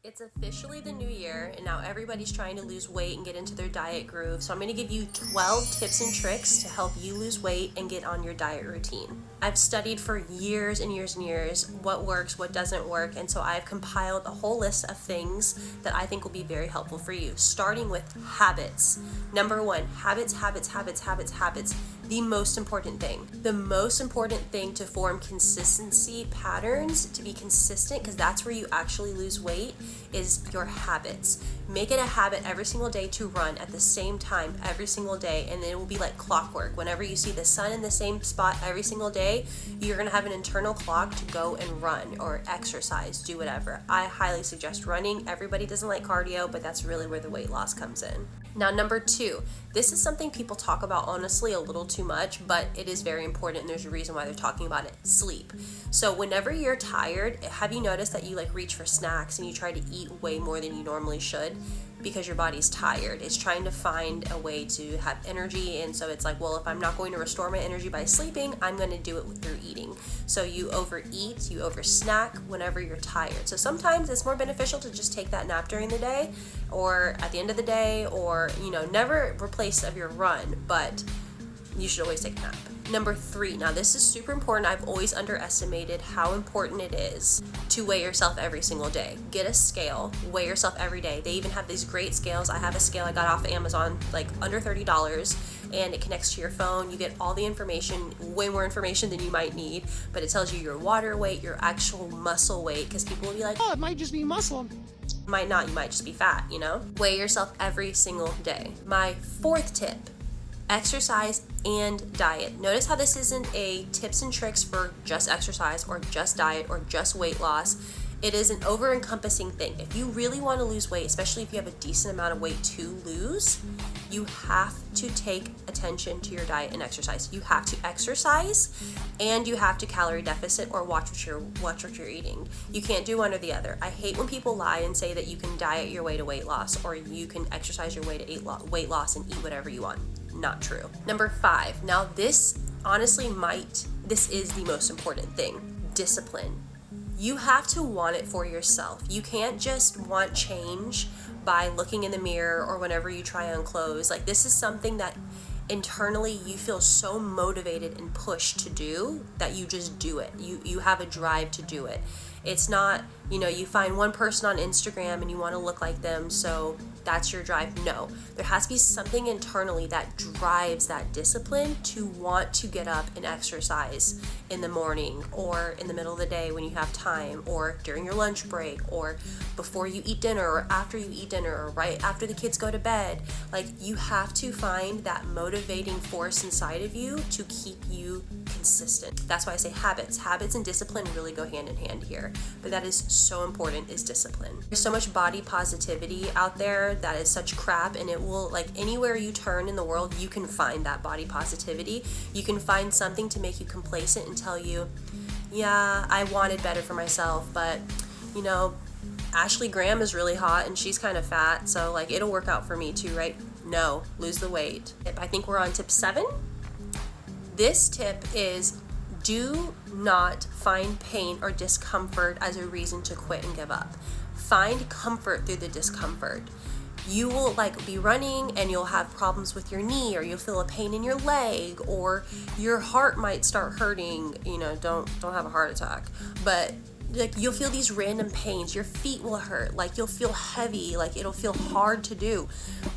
It's officially the new year, and now everybody's trying to lose weight and get into their diet groove. So I'm going to give you 12 tips and tricks to help you lose weight and get on your diet routine. I've studied for years and years and years what works, what doesn't work, and so I've compiled a whole list of things that I think will be very helpful for you, starting with habits. Number one, habits. The most important thing. The most important thing to form consistency patterns, to be consistent, because that's where you actually lose weight, is your habits. Make it a habit every single day to run at the same time every single day, and it will be like clockwork. Whenever you see the sun in the same spot every single day, you're going to have an internal clock to go and run or exercise, do whatever. I highly suggest running. Everybody doesn't like cardio, but that's really where the weight loss comes in. Now, number two, this is something people talk about honestly a little too much, but it is very important, and there's a reason why they're talking about it. Sleep. So whenever you're tired, have you noticed that you reach for snacks and you try to eat way more than you normally should? Because your body's tired. It's trying to find a way to have energy, and so it's like, well, if I'm not going to restore my energy by sleeping, I'm going to do it through eating. So you overeat, you oversnack whenever you're tired. So sometimes it's more beneficial to just take that nap during the day or at the end of the day, or never replace of your run, but you should always take a nap. Number three, now this is super important. I've always underestimated how important it is to weigh yourself every single day. Get a scale, weigh yourself every day. They even have these great scales. I have a scale I got off Amazon, under $30, and it connects to your phone. You get all the information, way more information than you might need, but it tells you your water weight, your actual muscle weight, because people will be like, oh, it might just be muscle. Might not, you might just be fat, Weigh yourself every single day. My fourth tip, exercise and diet. Notice how this isn't a tips and tricks for just exercise or just diet or just weight loss. It is an over-encompassing thing. If you really want to lose weight, especially if you have a decent amount of weight to lose, you have to take attention to your diet and exercise. You have to exercise and you have to calorie deficit or watch what you're eating. You can't do one or the other. I hate when people lie and say that you can diet your way to weight loss or you can exercise your way to weight loss and eat whatever you want. Not true. Number five. Now this is the most important thing. Discipline. You have to want it for yourself. You can't just want change by looking in the mirror or whenever you try on clothes. This is something that internally you feel so motivated and pushed to do that you just do it. You have a drive to do it. It's not, you find one person on Instagram and you want to look like them, so that's your drive. No, there has to be something internally that drives that discipline to want to get up and exercise in the morning or in the middle of the day when you have time, or during your lunch break, or before you eat dinner, or after you eat dinner, or right after the kids go to bed. You have to find that motivating force inside of you to keep you consistent. That's why I say habits. Habits and discipline really go hand in hand here. But that is so important, is discipline. There's so much body positivity out there that is such crap, and it will, anywhere you turn in the world, you can find that body positivity. You can find something to make you complacent and tell you, yeah, I wanted better for myself, but Ashley Graham is really hot and she's kind of fat, so it'll work out for me too, right? No, lose the weight. I think we're on tip 7. This tip is, do not find pain or discomfort as a reason to quit and give up. Find comfort through the discomfort. You will be running and you'll have problems with your knee, or you'll feel a pain in your leg, or your heart might start hurting. Don't have a heart attack, but you'll feel these random pains. Your feet will hurt. You'll feel heavy. It'll feel hard to do.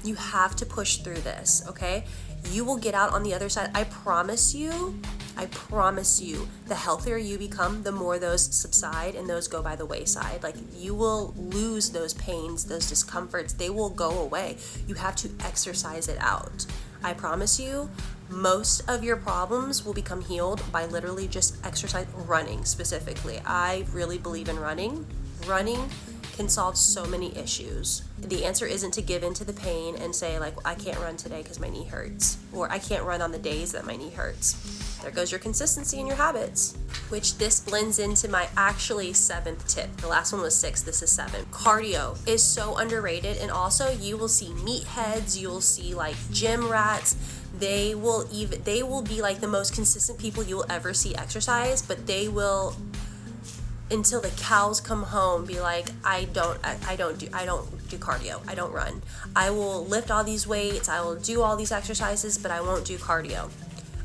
You have to push through this, okay? You will get out on the other side. I promise you, the healthier you become, the more those subside and those go by the wayside. You will lose those pains, those discomforts. They will go away. You have to exercise it out. I promise you, most of your problems will become healed by literally just exercise, running specifically. I really believe in running. Running can solve so many issues. The answer isn't to give in to the pain and say I can't run today because my knee hurts, or I can't run on the days that my knee hurts. There goes your consistency and your habits, which this blends into my actually 7th tip. The last one was 6, this is 7. Cardio is so underrated, and also you will see meatheads, you'll see gym rats. They will be the most consistent people you will ever see exercise, but they will until the cows come home, be like, I don't do cardio. I don't run. I will lift all these weights, I will do all these exercises, but I won't do cardio.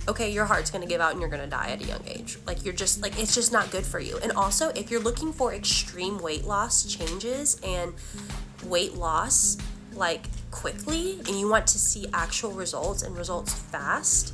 Okay, your heart's gonna give out and you're gonna die at a young age. Like, you're just like, it's just not good for you. And also, if you're looking for extreme weight loss changes and weight loss like quickly, and you want to see actual results and results fast,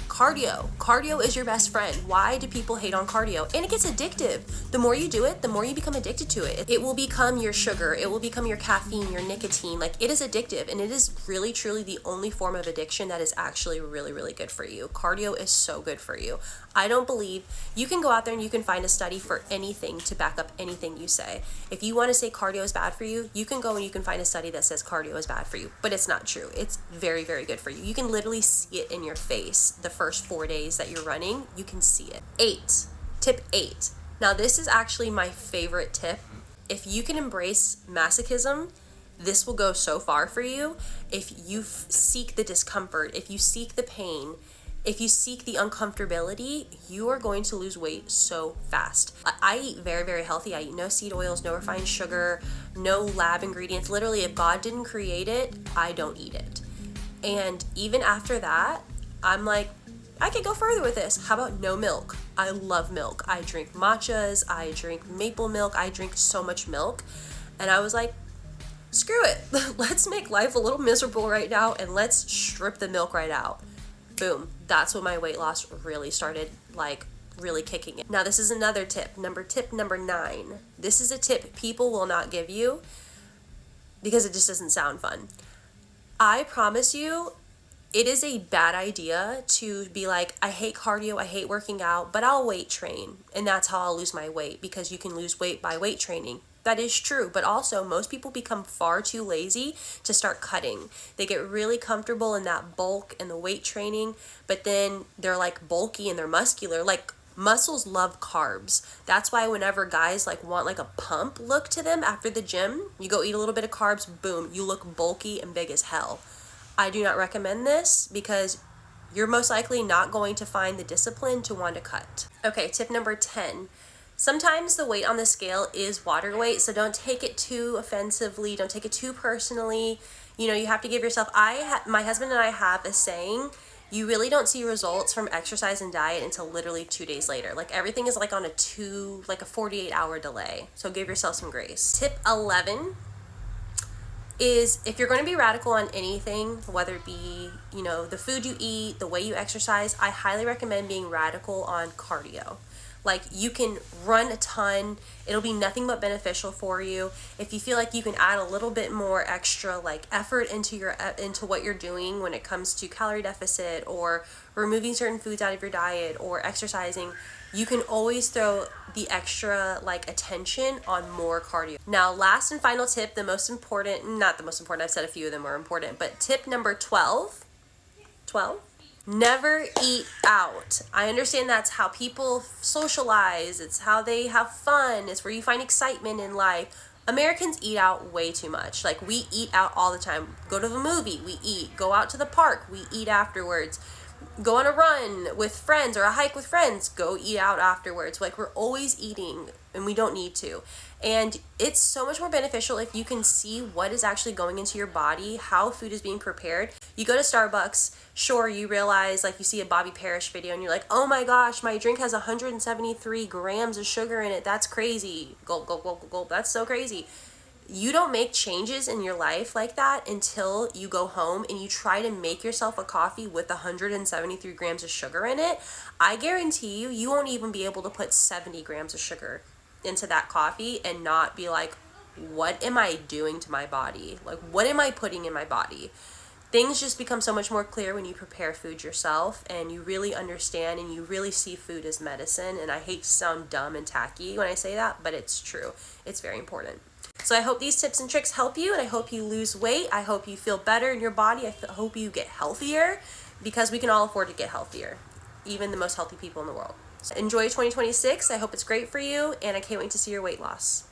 cardio is your best friend. Why do people hate on cardio? And it gets addictive. The more you do it, the more you become addicted to it. It will become your sugar, it will become your caffeine, your nicotine. Like, it is addictive, and it is really truly the only form of addiction that is actually really, really good for you. Cardio is so good for you. I don't believe you can go out there and you can find a study for anything to back up anything you say. If you want to say cardio is bad for you, you can go and you can find a study that says cardio is bad for you, but it's not true. It's very, very good for you. You can literally see it in your face the first 4 days that you're running. You can see it. Tip 8. Now, this is actually my favorite tip. If you can embrace masochism, this will go so far for you. If you seek the discomfort, if you seek the pain, if you seek the uncomfortability, you are going to lose weight so fast. I eat very, very healthy. I eat no seed oils, no refined sugar, no lab ingredients. Literally, if God didn't create it, I don't eat it. And even after that, I'm like, I could go further with this. How about no milk? I love milk. I drink matchas, I drink maple milk, I drink so much milk. And I was like, screw it. Let's make life a little miserable right now and let's strip the milk right out. Boom. That's when my weight loss really started, like, really kicking in. Now, this is another tip. Tip number 9. This is a tip people will not give you because it just doesn't sound fun. I promise you, it is a bad idea to be like, I hate cardio, I hate working out, but I'll weight train, and that's how I'll lose my weight, because you can lose weight by weight training. That is true, but also most people become far too lazy to start cutting. They get really comfortable in that bulk and the weight training, but then they're like bulky and they're muscular. Like, muscles love carbs. That's why whenever guys like want like a pump look to them after the gym, you go eat a little bit of carbs, boom, you look bulky and big as hell. I do not recommend this because you're most likely not going to find the discipline to want to cut. Okay, tip number 10. Sometimes the weight on the scale is water weight, so don't take it too offensively, don't take it too personally. You know, you have to give yourself, my husband and I have a saying, you really don't see results from exercise and diet until literally 2 days later. Like, everything is like on a 48-hour delay. So give yourself some grace. Tip 11 is, if you're going to be radical on anything, whether it be, you know, the food you eat, the way you exercise, I highly recommend being radical on cardio. Like, you can run a ton, it'll be nothing but beneficial for you. If you feel like you can add a little bit more extra like effort into what you're doing when it comes to calorie deficit or removing certain foods out of your diet or exercising, you can always throw the extra like attention on more cardio. Now, last and final tip, not the most important, I've said a few of them are important, but tip number 12, never eat out. I understand that's how people socialize. It's how they have fun. It's where you find excitement in life. Americans eat out way too much. Like, we eat out all the time. Go to the movie, we eat. Go out to the park, we eat afterwards. Go on a run with friends or a hike with friends, go eat out afterwards. Like, we're always eating and we don't need to. And it's so much more beneficial if you can see what is actually going into your body, how food is being prepared. You go to Starbucks, sure, you realize, like, you see a Bobby Parrish video and you're like, oh my gosh, my drink has 173 grams of sugar in it. That's crazy. Gulp, gulp, gulp, gulp. That's so crazy. You don't make changes in your life like that until you go home and you try to make yourself a coffee with 173 grams of sugar in it. I guarantee you, you won't even be able to put 70 grams of sugar into that coffee and not be like, what am I doing to my body? Like, what am I putting in my body? Things just become so much more clear when you prepare food yourself and you really understand and you really see food as medicine. And I hate to sound dumb and tacky when I say that, but it's true. It's very important. So I hope these tips and tricks help you, and I hope you lose weight. I hope you feel better in your body. I hope you get healthier, because we can all afford to get healthier, even the most healthy people in the world. So enjoy 2026. I hope it's great for you, and I can't wait to see your weight loss.